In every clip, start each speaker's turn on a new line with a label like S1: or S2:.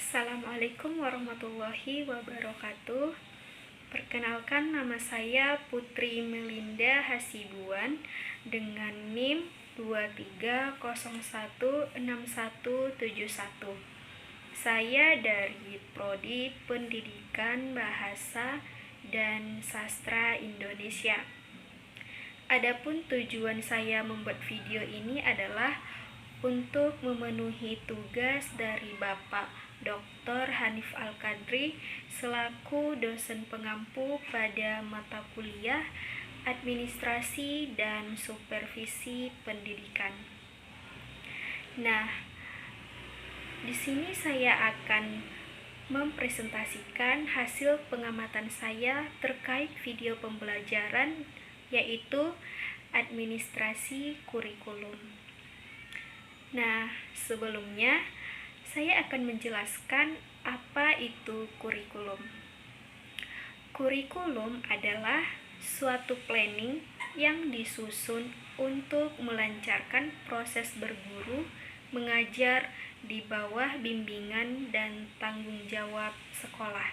S1: Assalamualaikum warahmatullahi wabarakatuh. Perkenalkan, nama saya Putri Melinda Hasibuan dengan NIM 23016171. Saya dari Prodi Pendidikan Bahasa dan Sastra Indonesia. Adapun tujuan saya membuat video ini adalah untuk memenuhi tugas dari Bapak Dr. Hanif Al-Qadri selaku dosen pengampu pada mata kuliah Administrasi dan Supervisi Pendidikan. Nah, di sini saya akan mempresentasikan hasil pengamatan saya terkait video pembelajaran, yaitu administrasi kurikulum. Nah, sebelumnya saya akan menjelaskan apa itu kurikulum. Kurikulum adalah suatu planning yang disusun untuk melancarkan proses berguru, mengajar di bawah bimbingan dan tanggung jawab sekolah.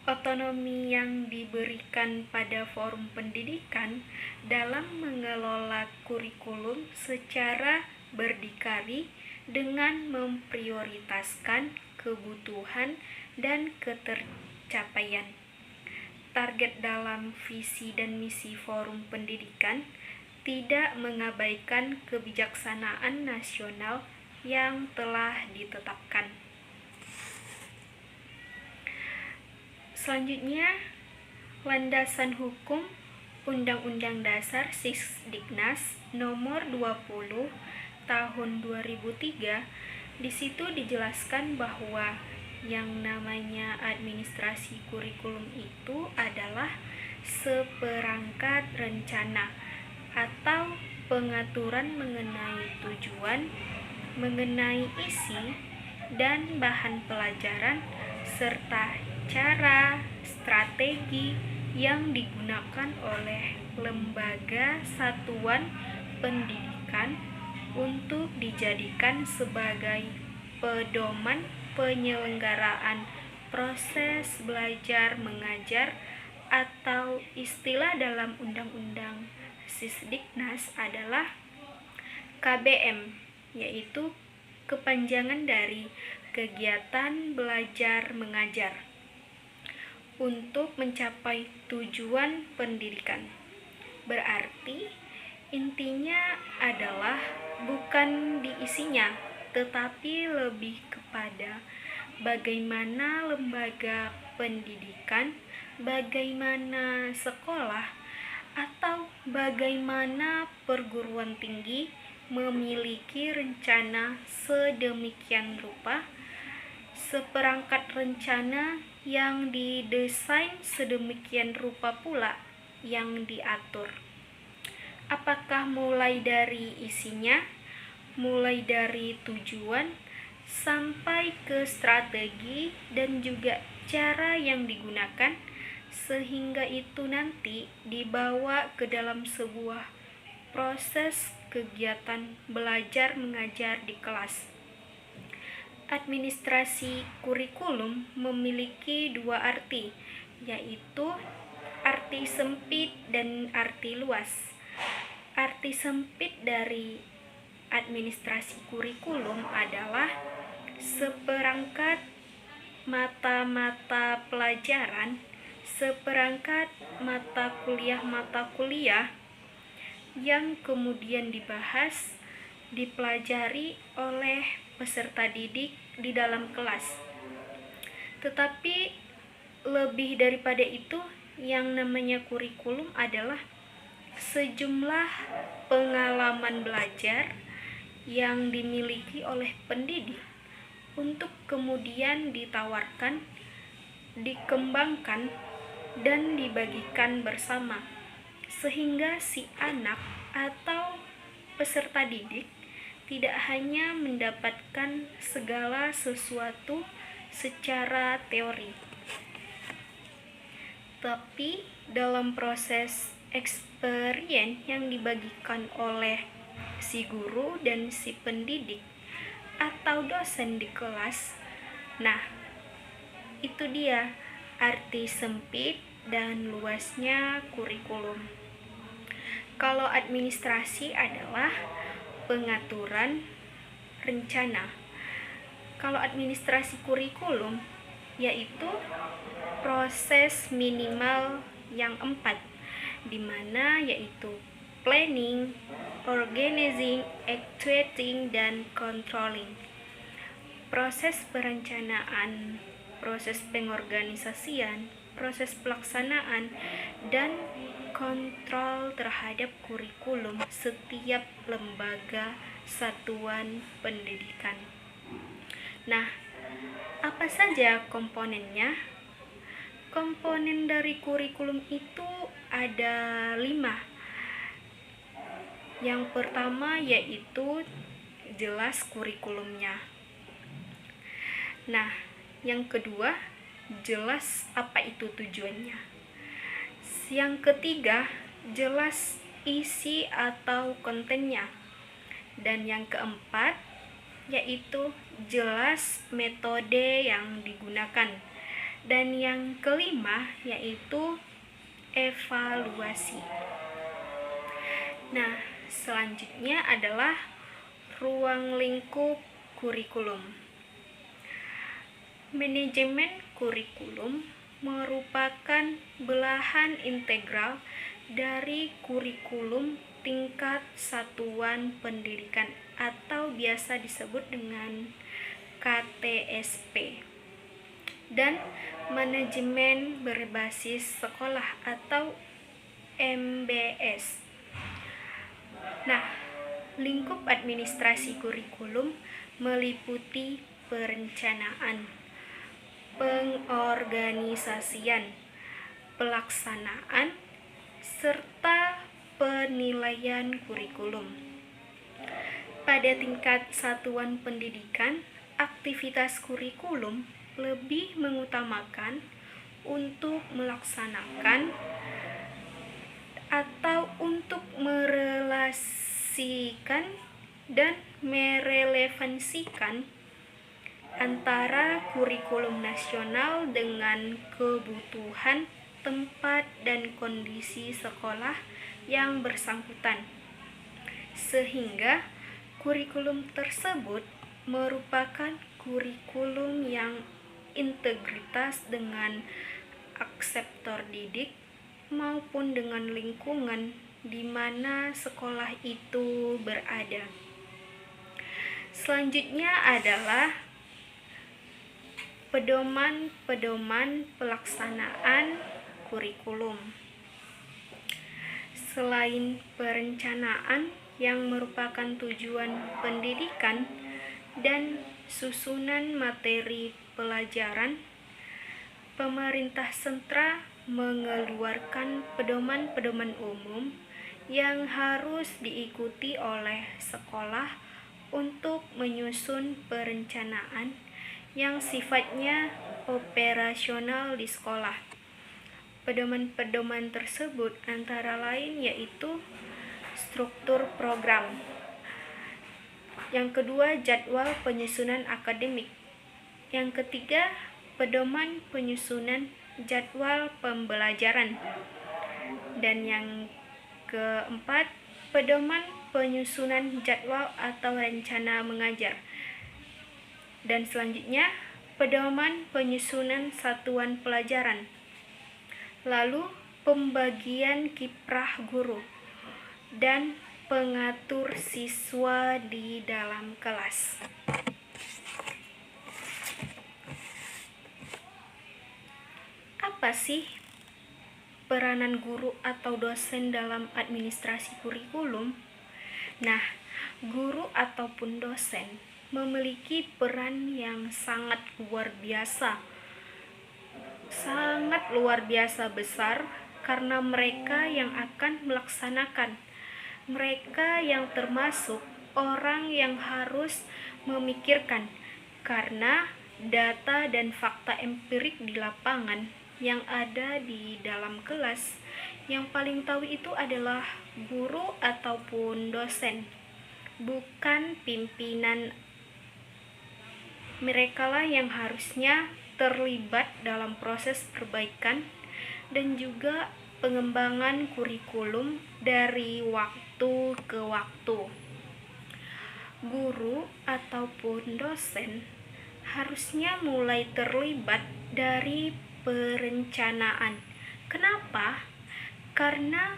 S1: Otonomi yang diberikan pada forum pendidikan dalam mengelola kurikulum secara berdikari dengan memprioritaskan kebutuhan dan ketercapaian. Target dalam visi dan misi forum pendidikan tidak mengabaikan kebijaksanaan nasional yang telah ditetapkan. Selanjutnya, landasan hukum Undang-Undang Dasar Sisdiknas Nomor 20 Tahun 2003. Di situ dijelaskan bahwa yang namanya administrasi kurikulum itu adalah seperangkat rencana atau pengaturan mengenai tujuan, mengenai isi dan bahan pelajaran serta cara, strategi yang digunakan oleh lembaga satuan pendidikan untuk dijadikan sebagai pedoman penyelenggaraan proses belajar mengajar, atau istilah dalam Undang-Undang Sisdiknas adalah KBM, yaitu kepanjangan dari kegiatan belajar mengajar, untuk mencapai tujuan pendidikan. Berarti intinya adalah bukan di isinya, tetapi lebih kepada bagaimana lembaga pendidikan, bagaimana sekolah, atau bagaimana perguruan tinggi memiliki rencana sedemikian rupa, seperangkat rencana yang didesain sedemikian rupa pula yang diatur. Apakah mulai dari isinya, mulai dari tujuan, sampai ke strategi dan juga cara yang digunakan, sehingga itu nanti dibawa ke dalam sebuah proses kegiatan belajar mengajar di kelas. Administrasi kurikulum memiliki dua arti, yaitu arti sempit dan arti luas. Arti sempit dari administrasi kurikulum adalah seperangkat mata-mata pelajaran, seperangkat mata kuliah yang kemudian dibahas, dipelajari oleh peserta didik di dalam kelas. Tetapi lebih daripada itu, yang namanya kurikulum adalah sejumlah pengalaman belajar yang dimiliki oleh pendidik untuk kemudian ditawarkan, dikembangkan, dan dibagikan bersama, sehingga si anak atau peserta didik tidak hanya mendapatkan segala sesuatu secara teori, tapi dalam proses experience yang dibagikan oleh si guru dan si pendidik atau dosen di kelas Nah, itu dia arti sempit dan luasnya kurikulum. Kalau administrasi adalah pengaturan rencana. Kalau administrasi kurikulum yaitu proses minimal yang 4, di mana yaitu planning, organizing, actuating, dan controlling. Proses perencanaan, proses pengorganisasian, proses pelaksanaan, dan kontrol terhadap kurikulum setiap lembaga satuan pendidikan. Nah, apa saja komponennya? Komponen dari kurikulum itu ada 5. Yang pertama yaitu jelas kurikulumnya. Nah, yang kedua, jelas apa itu tujuannya. Yang ketiga, jelas isi atau kontennya. Dan yang keempat, yaitu jelas metode yang digunakan. Dan yang kelima, yaitu evaluasi. Nah, selanjutnya adalah ruang lingkup kurikulum. Manajemen kurikulum merupakan belahan integral dari kurikulum tingkat satuan pendidikan atau biasa disebut dengan KTSP, dan manajemen berbasis sekolah atau MBS. Nah, lingkup administrasi kurikulum meliputi perencanaan, pengorganisasian, pelaksanaan, serta penilaian kurikulum. Pada tingkat satuan pendidikan, aktivitas kurikulum lebih mengutamakan untuk melaksanakan atau untuk merelasikan dan merelevansikan antara kurikulum nasional dengan kebutuhan tempat dan kondisi sekolah yang bersangkutan, sehingga kurikulum tersebut merupakan kurikulum yang integritas dengan akseptor didik maupun dengan lingkungan di mana sekolah itu berada. Selanjutnya adalah pedoman pelaksanaan kurikulum. Selain perencanaan yang merupakan tujuan pendidikan dan susunan materi pelajaran, pemerintah sentra mengeluarkan pedoman-pedoman umum yang harus diikuti oleh sekolah untuk menyusun perencanaan yang sifatnya operasional di sekolah. Pedoman-pedoman tersebut antara lain yaitu struktur program. Yang kedua, jadwal penyusunan akademik. Yang ketiga, pedoman penyusunan jadwal pembelajaran. Dan yang keempat, pedoman penyusunan jadwal atau rencana mengajar. Dan selanjutnya, pedoman penyusunan satuan pelajaran. Lalu, pembagian kiprah guru dan pengatur siswa di dalam kelas. Apa sih peranan guru atau dosen dalam administrasi kurikulum? Nah, guru ataupun dosen memiliki peran yang sangat luar biasa besar, karena mereka yang akan melaksanakan, mereka yang termasuk orang yang harus memikirkan, karena data dan fakta empirik di lapangan yang ada di dalam kelas, yang paling tahu itu adalah guru ataupun dosen, bukan pimpinan Merekalah yang harusnya terlibat dalam proses perbaikan dan juga pengembangan kurikulum dari waktu ke waktu. Guru ataupun dosen harusnya mulai terlibat dari perencanaan. Kenapa? Karena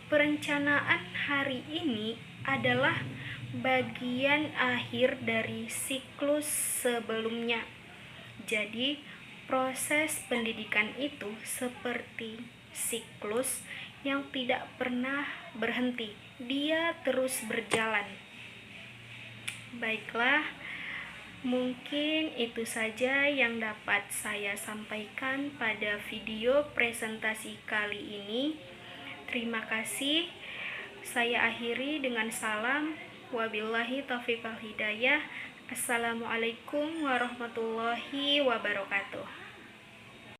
S1: perencanaan hari ini adalah bagian akhir dari siklus sebelumnya. Jadi, proses pendidikan itu seperti siklus yang tidak pernah berhenti. Dia terus berjalan. Baiklah, mungkin itu saja yang dapat saya sampaikan pada video presentasi kali ini. Terima kasih. Saya akhiri dengan salam. Wabillahi taufiq wal hidayah. Assalamualaikum warahmatullahi wabarakatuh.